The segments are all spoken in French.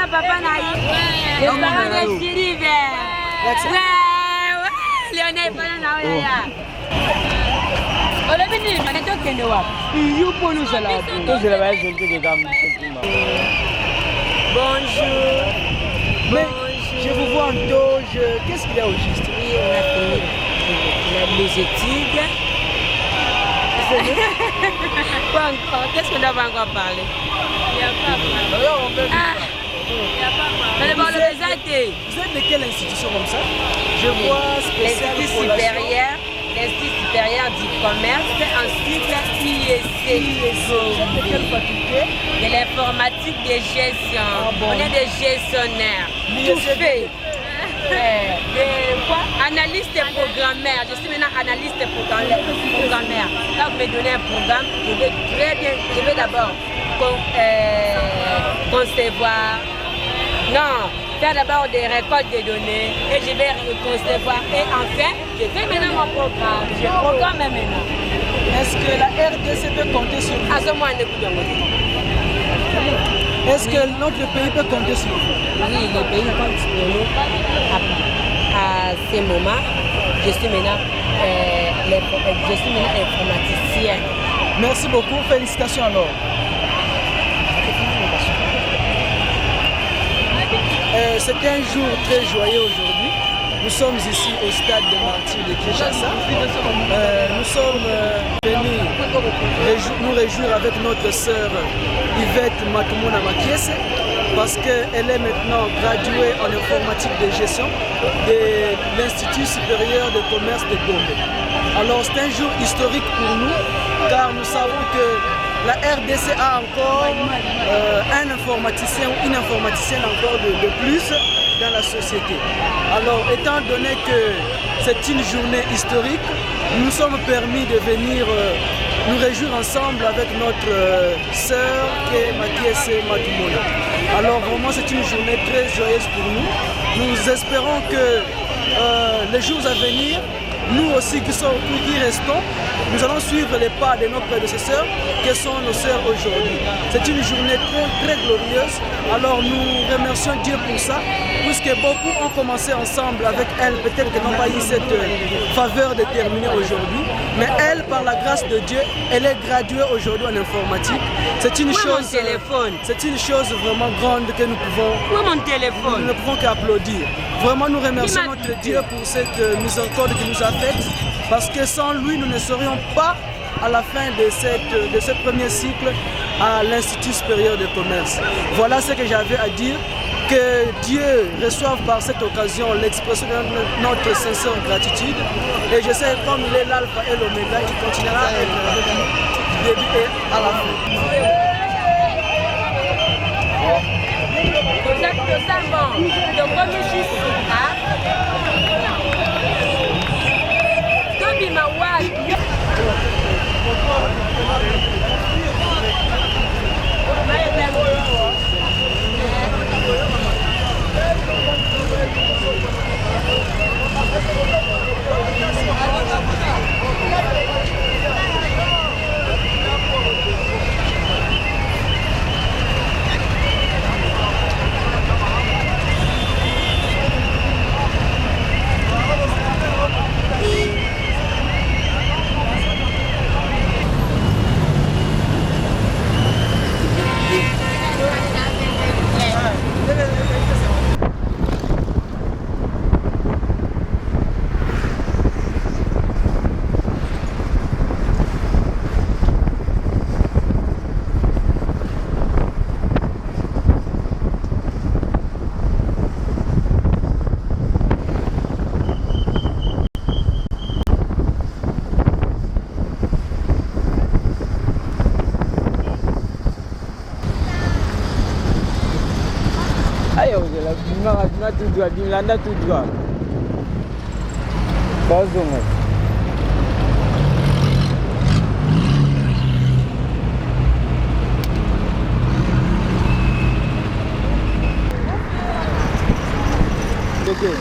papa naïe. Papa naïe chérie vert. Ouais, Lionel papa naïe. On a venu, on est au Kenya. You pour nous là. Nous c'est la base de Bonjour. Mais je vous vois en doge. Qu'est-ce qu'il y a au juste? Oui, on a fini. On a les études. Pas encore. Qu'est-ce qu'on doit encore parler? Il n'y a pas à parler. Vous êtes de quelle institution comme ça? Je vois l'Institut supérieur. L'Institut supérieur du commerce, ensuite l'IEC. Vous êtes de quelle faculté? De l'informatique de gestion. Bon. On est des gestionnaires. Tout fait. Analyste et programmeur. Je suis maintenant analyste et programmeur. Quand vous me donnez un programme, je vais très bien. Je vais d'abord concevoir. Non. Faire d'abord des récoltes de données et je vais concevoir. Et enfin, je fais maintenant mon programme. Je programme maintenant. Est-ce que la RDC peut compter sur vous? À ce moment, est-ce que notre pays peut compter sur vous? Oui, le pays compte sur nous. À ce moment, je suis maintenant informaticien. Merci beaucoup. Félicitations alors. C'est un jour très joyeux aujourd'hui. Nous sommes ici au stade de Martyrs de Kinshasa. Nous sommes venus nous réjouir avec notre sœur Yvette Matumona Makiese parce qu'elle est maintenant graduée en informatique de gestion de l'Institut supérieur de commerce de Gombe. Alors c'est un jour historique pour nous car nous savons que la RDC a encore un informaticien ou une informaticienne encore de plus dans la société. Alors, étant donné que c'est une journée historique, nous nous sommes permis de venir nous réjouir ensemble avec notre sœur qui est Makiese Matumona. Alors, vraiment, c'est une journée très joyeuse pour nous. Nous espérons que les jours à venir, nous aussi qui restons, nous allons suivre les pas de nos prédécesseurs qui sont nos sœurs aujourd'hui. C'est une journée très, très glorieuse. Alors nous remercions Dieu pour ça, puisque beaucoup ont commencé ensemble avec elle. Peut-être qu'elles n'ont pas eu cette faveur de terminer aujourd'hui. Mais elle, par la grâce de Dieu, elle est graduée aujourd'hui en informatique. C'est une chose vraiment grande que nous pouvons. Où mon téléphone? Nous ne pouvons qu'applaudir. Vraiment, nous remercions notre Dieu pour cette miséricorde qu'il nous a faite, parce que sans lui, nous ne serions pas à la fin de ce premier cycle à l'Institut supérieur de commerce. Voilà ce que j'avais à dire. Que Dieu reçoive par cette occasion l'expression de notre sincère gratitude. Et je sais, comme il est l'alpha et l'oméga, il continuera à être avec nous du début et à la fin. Tout droit, Dimlanda tout droit. Bonjour. Okay.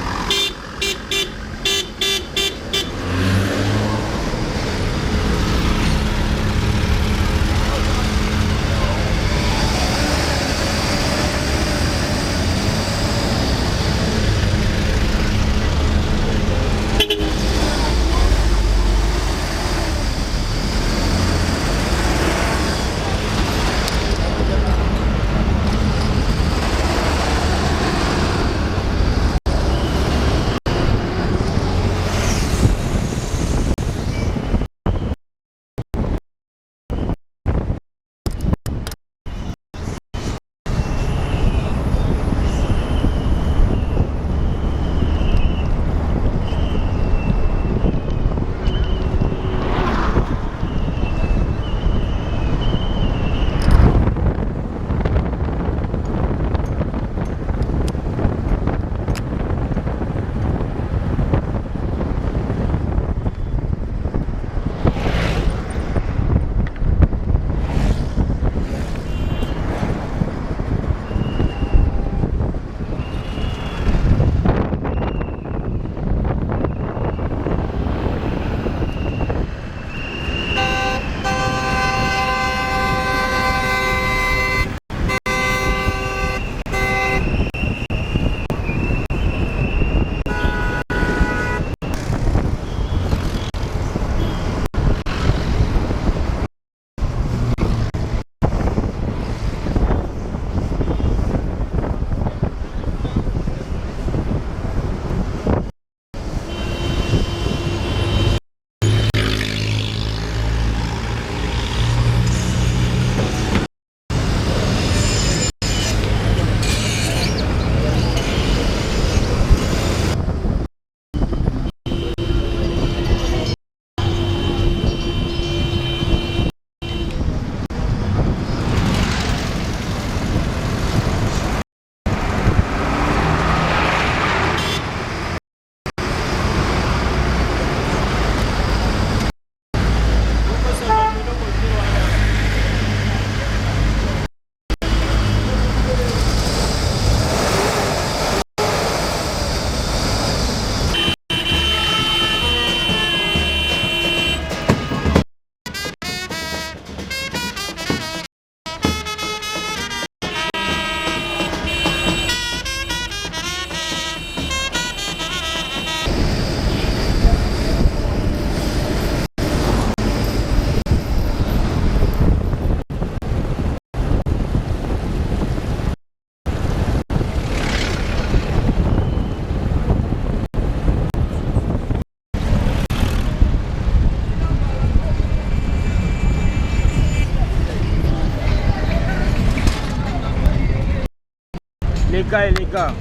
Les cas et les cas.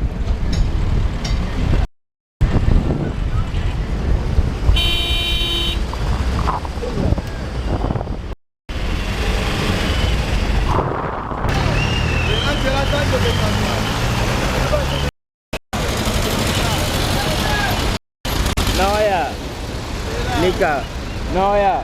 Noya. Les cas. Noya.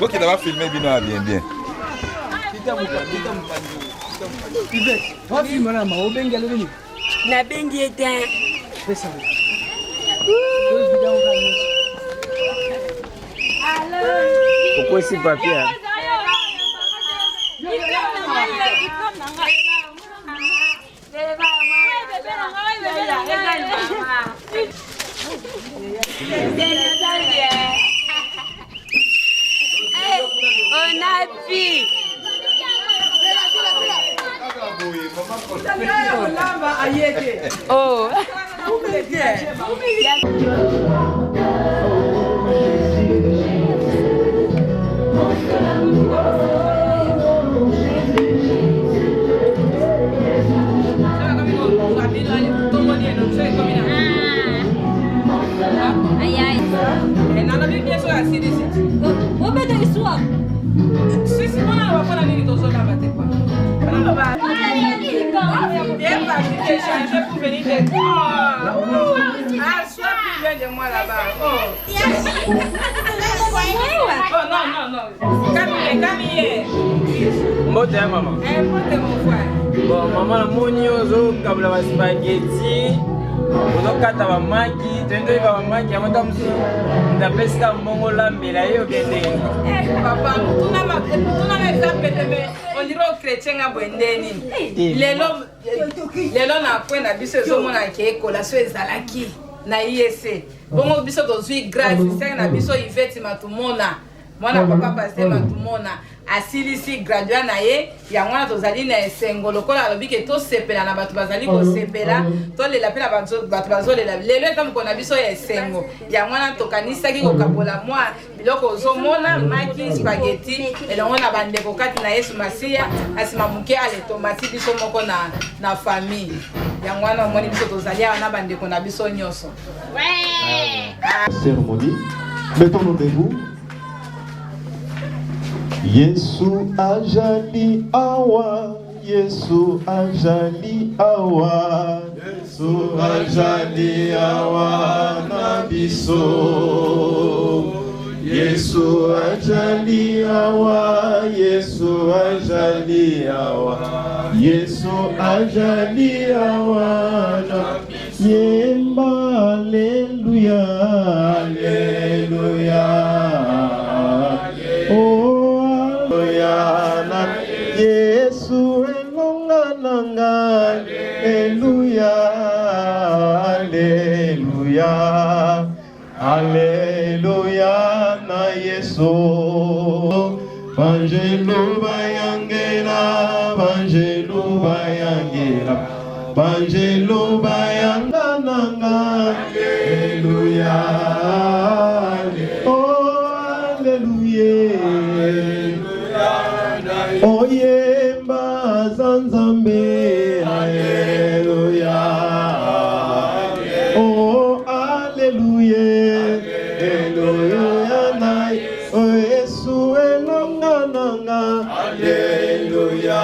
Donc il va filmer bien bien. Na bengi était. Pourquoi c'est papier? On a pu. Oh. Mbote ya maman. Bon, maman moni ozo kabla ba spaghetti. Ozo kata ba maki, tendo ba maki amata musu. Ndapesika mbongo lambela yo kende. Papa, tuna na zapete on dirait au chrétien nga bwendeni. Lelo na kwenda biso ezomona ke kolation ezalaki na IEC. Bongo biso tozwi grâce, c'est na biso Yvette matumona. Mwana papa pasteur matumona. Asilisi gradué na ye ya mwana tozali na esengo lokola alobi ke to sepela na batu bazali ko sepela to lela pe na batu bazolela lelo etamu kona biso ya esengo ya mwana tokanisaki ko kabola mwa biloko ozomona maki spaghetti elongo na bandeko kati na Yesu Masia asima muke ale tomati biso moko na famille ya mwana omoni biso tozali na bandeko na biso nyonso. Cérémonie. Mettons-nous debout. Yesu ajali awa, Yesu ajali awa, Yesu ajali awa na biso. Yesu ajali awa, Yesu ajali awa, Yesu ajali awa na biso. Yemba haleluya, haleluya. Oh Yesu elonga nanga, Alleluia, Alleluia, Alleluia na Yesu. Banjelu bayangela, banjelu bayangela, banjelu bayanga nanga, Alleluia, oh Alleluia. Oyemba zanzambe, Alleluia. Oh, Alleluia, Alleluia. Oh, Yesu elonga nanga, Alleluia.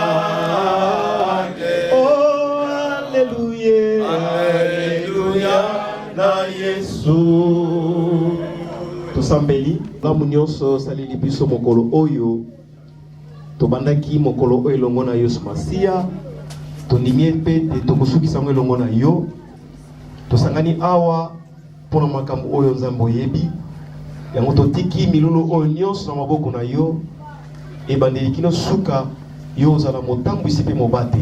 Oh, Alleluia, Alleluia na Yesu. Tosambeli, ngamu nyonso salili biso mokolo oyo. Tobandaki mokolo oyo elongo na Yesu Masia, tondimie pe tokosukisa ngo elongo na yo. Tosangani awa pona makambo oyo Nzambe oyebi. Yango totiki milulu oyo nyonso na maboko na yo. et bandeli kino suka yo zala motambu isi pe mobate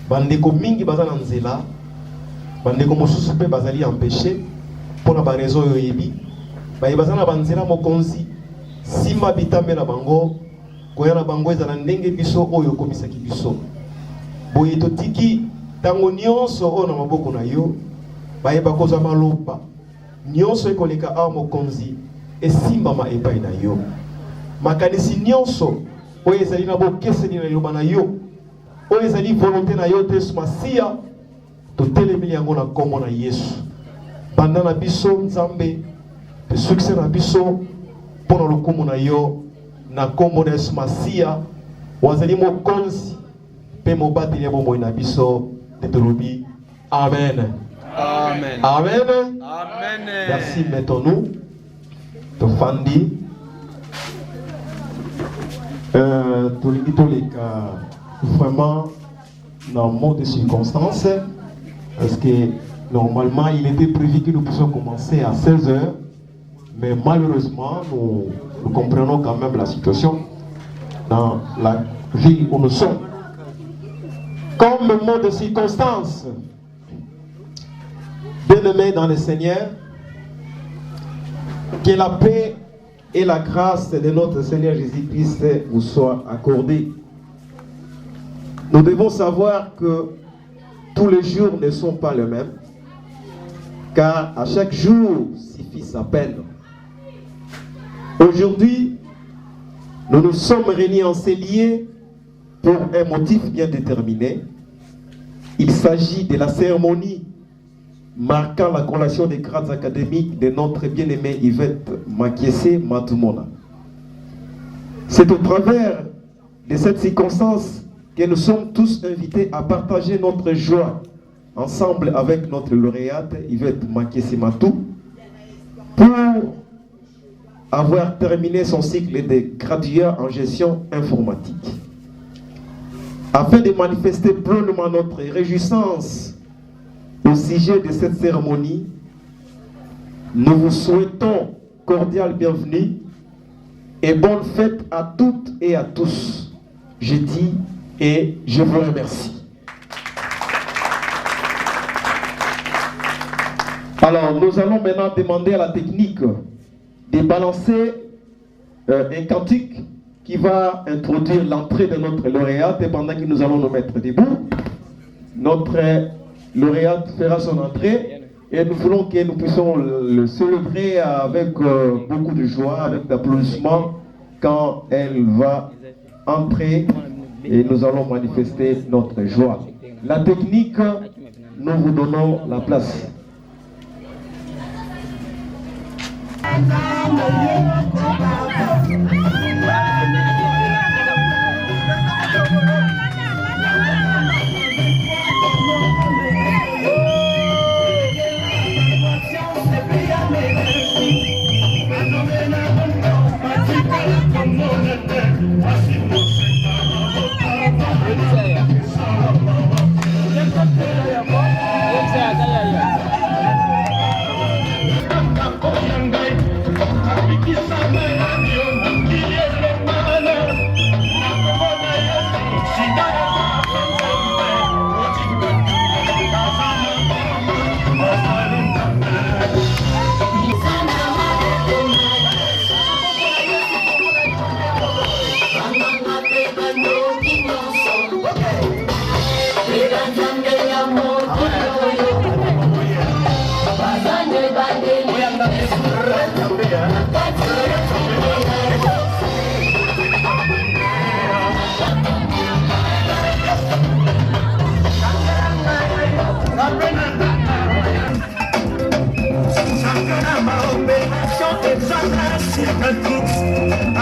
bandeko mingi baza na nzela bandeko mosusu pe bazali empêché pona ba raison yo yebi baye baza na banzela mokonzi sima bitambe na bango koya na bango ezala ndenge biso oyo komisaki biso boye totiki tango nyonso oyo na maboko na yo baye bakozwa maloba nyonso ekoleka awa mokonzi esimbama epai na yo makanisi nyonso oyo ezali na bokeseni na liloba na yo oyo ezali volonté na yo te masiya totelemeli yango na kombo na Yesu banda na biso nzambe pe succès na biso mpona lokumu na yo na kombo na Yesu masiya wazali mokonzi pe mobateli ya bomoi na biso te tolobi amen. Amen. Amen. Amen. Merci, mettons-nous. Tofandi. Vraiment, dans le monde de circonstances, parce que normalement, il était prévu que nous puissions commencer à 16h, mais malheureusement, nous comprenons quand même la situation dans la ville où nous sommes. Comme le monde de circonstances, bien-aimés dans le Seigneur, que la paix et la grâce de notre Seigneur Jésus-Christ vous soient accordées. Nous devons savoir que tous les jours ne sont pas les mêmes, car à chaque jour suffit sa peine. Aujourd'hui, nous nous sommes réunis en ces lieux pour un motif bien déterminé. Il s'agit de la cérémonie marquant la collation des grades académiques de notre bien-aimé Yvette Makiese Matumona. C'est au travers de cette circonstance que nous sommes tous invités à partager notre joie ensemble avec notre lauréate Yvette Makiese Matou pour avoir terminé son cycle de graduat en gestion informatique. Afin de manifester pleinement notre réjouissance au sujet de cette cérémonie, nous vous souhaitons cordiale bienvenue et bonne fête à toutes et à tous. Je dis et je vous remercie. Alors, nous allons maintenant demander à la technique de balancer un cantique qui va introduire l'entrée de notre lauréate et pendant que nous allons nous mettre debout, notre lauréate fera son entrée et nous voulons que nous puissions le célébrer avec beaucoup de joie, avec d'applaudissements quand elle va entrer et nous allons manifester notre joie. La technique, nous vous donnons la place.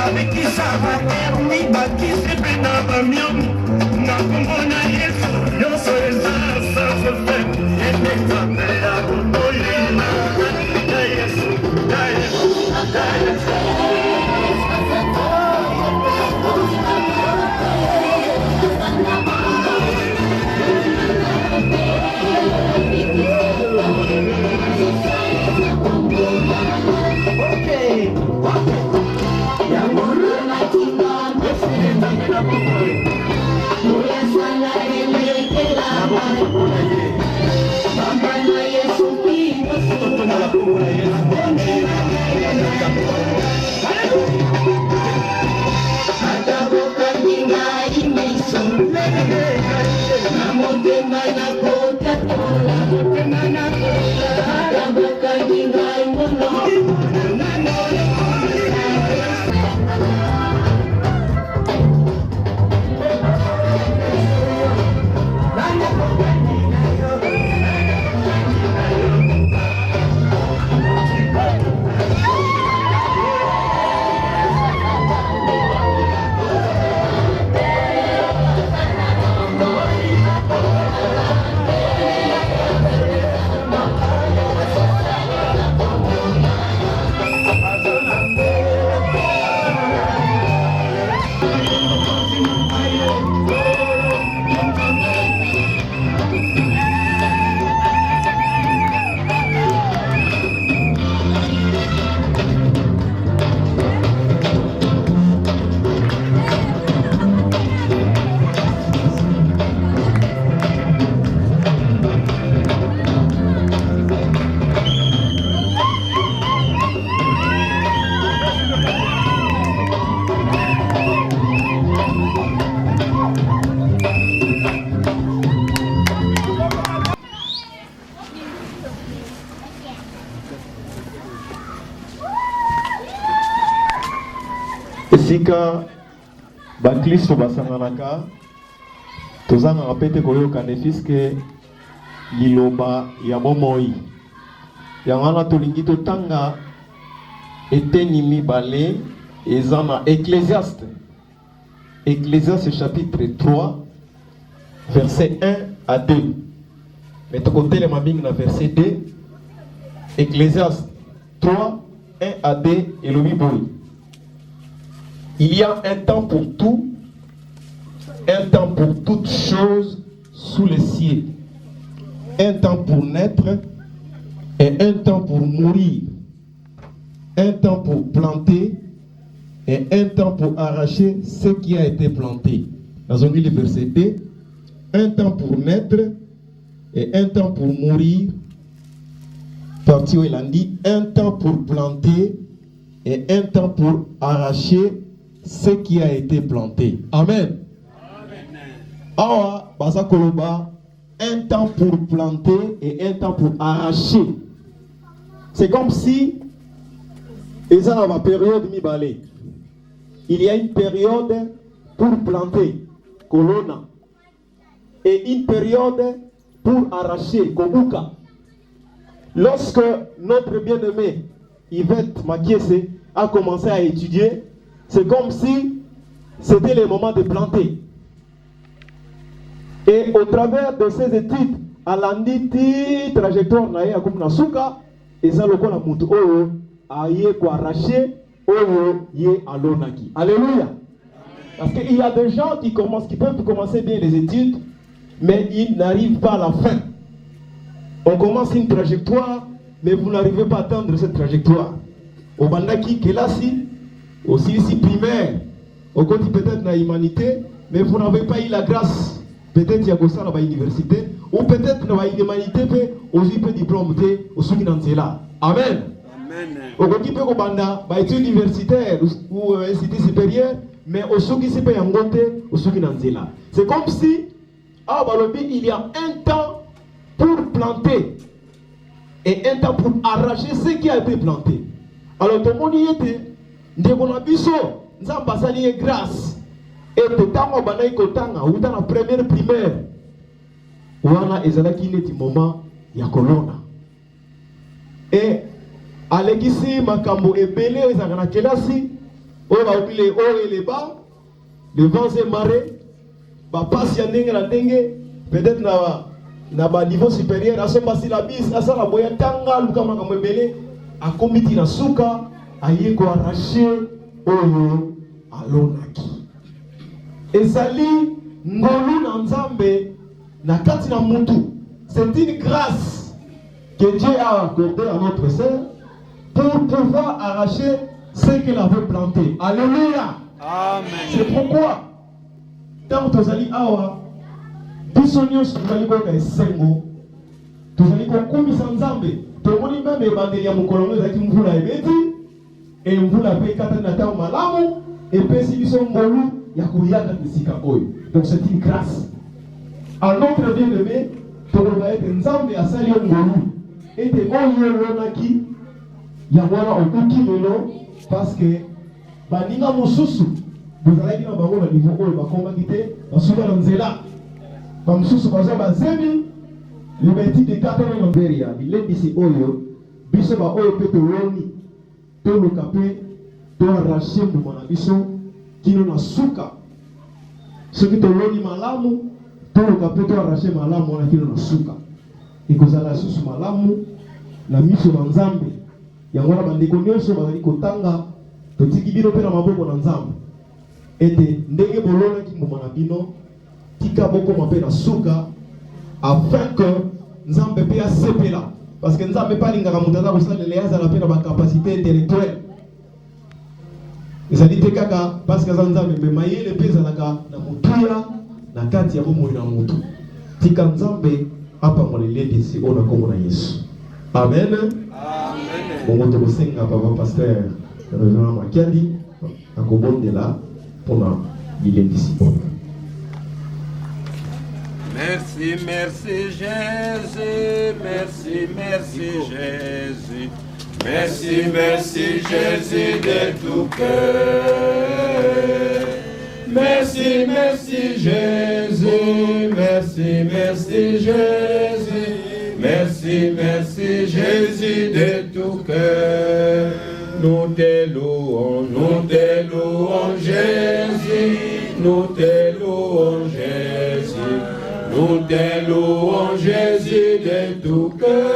Avec qui ça va faire, oui, bah qui se fait dans la mienne. N'a qu'on a Yesu, yo soy la ça se fait. Et les hommes à Bonoyena, Yesu, Yesu. Okay. Esika baklisto basanganaka tozanga rapete koyoka nefiske liloba ya bomoi yangana tolingi totanga eteni mibale ezana Ecclésiaste chapitre 3 verset 1 à 2 mais tokotele mabing na verset 2 Ecclésiaste 3 1 à 2 et le Bible. Il y a un temps pour tout, un temps pour toutes choses sous les cieux, un temps pour naître et un temps pour mourir, un temps pour planter et un temps pour arracher ce qui a été planté. Dans le verset 2, un temps pour naître et un temps pour mourir, partie où il a dit un temps pour planter et un temps pour arracher ce qui a été planté. Amen. Awa, basa koloba, un temps pour planter et un temps pour arracher. C'est comme si, et ça dans ma période mi-balé, il y a une période pour planter, colonna, et une période pour arracher, kobuka. Lorsque notre bien-aimé Yvette Makiese a commencé à étudier, c'est comme si c'était le moment de planter. Et au travers de ces études, à l'anditi trajectoire nae akum nasuka, et ça le la mutu oyo aye ko arracher oyo ye alonaki. Alléluia. Parce qu'il y a des gens qui peuvent commencer bien les études, mais ils n'arrivent pas à la fin. On commence une trajectoire, mais vous n'arrivez pas à atteindre cette trajectoire. Au bandaki kelasi, aussi ici primaire, au côté peut-être na humanité, mais vous n'avez pas eu la grâce. Peut-être il y a ça dans l'université, ou peut-être dans l'humanité, aussi peu diplôme au Soukinanzela. Amen. Au côté peut qu'on banda, études universitaires ou institut supérieur, mais au Souki c'est pas yangote au Soukinanzela. C'est comme si, à Balobi, il y a un temps pour planter et un temps pour arracher ce qui a été planté. Alors tout le monde y était. Ndeko biso nzamba sali grâce et totanga banai kotanga uta na première primaire wana ezalaki neti moment ya kolona et alekisi makambo ebele ezaka na kelasi oyo baobile oyo eleba le vent et marée bapasi ya ndenge na ndenge peut-être na ba niveau supérieur asombasi la bis asala boya tanga luka makambo ebele akomiti na suka aye ko arracher oyo alonaki. Ezali ngolu na nzambe na kati na mutu. C'est une grâce que Dieu a accordée à notre sœur pour pouvoir arracher ce qu'elle avait planté. Alléluia. Amen. C'est pourquoi tant tozali awa biso nyonso tozali koyoka esengo tozali kokumisa nzambe tomoni meme ebandeli ya mokolo ngo ezalaki mvula ebeti mvula mpe ekatani na ntango malamu epesi biso ngolu ya koyaka esika oyo. Donc c'est une grâce à notre bien-aimé toloba ete nzambe asali yo ngolu ete oyo elonaki yango wana okuki lelo parce que baninga mosusu bozalaki na bango na niveau oyo bakomaki te basuka na nzela bamosusu bazwa bazemi libeti de katana na mberia bilendisi oyo biso baoyo mpe toloni toluka mpe toarrache mbuma na biso kino na suka soki toloni malamu toluka mpe toarrache malamu wana kino na suka ekozala susu malamu na miso na nzambe yango wana bandeko nyonso bazali kotanga totiki bino mpe na maboko na nzambe ete ndenge bolonaki mbuma na bino tika bokoma mpe na suka afin que nzambe mpe asepela parce que nzambe mpe alingaka moto aza kosalela azala mpe na bacapacité intellectuelle ezali te kaka parce que aza nzambe me mayele mpe ezalaka na motuya na kati ya bomoi na motu tika nzambe apambola elendisi oyo na kombo na Yesu. Amen. Bongo tokosenga papa pasteur Reverend Makiadi akobondela mpona bilendisi oyo. Merci, merci Jésus, merci, merci Jésus, merci, merci Jésus de tout cœur. Merci, merci Jésus, merci, merci Jésus, merci, merci Jésus de tout cœur. Nous te louons Jésus, nous te louons Jésus. Nous te louons Jésus de tout cœur.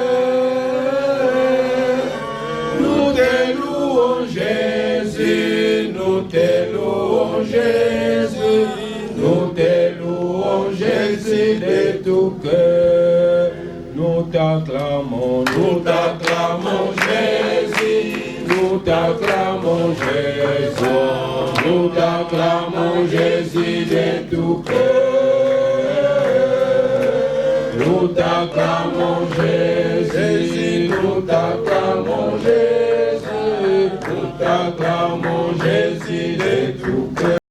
Nous te louons Jésus, nous te louons Jésus, nous te louons Jésus de tout cœur. Nous t'acclamons Jésus, nous t'acclamons Jésus, nous t'acclamons Jésus de tout cœur. Nous t'acclamons Jésus, nous t'acclamons Jésus, nous t'acclamons Jésus de tout cœur.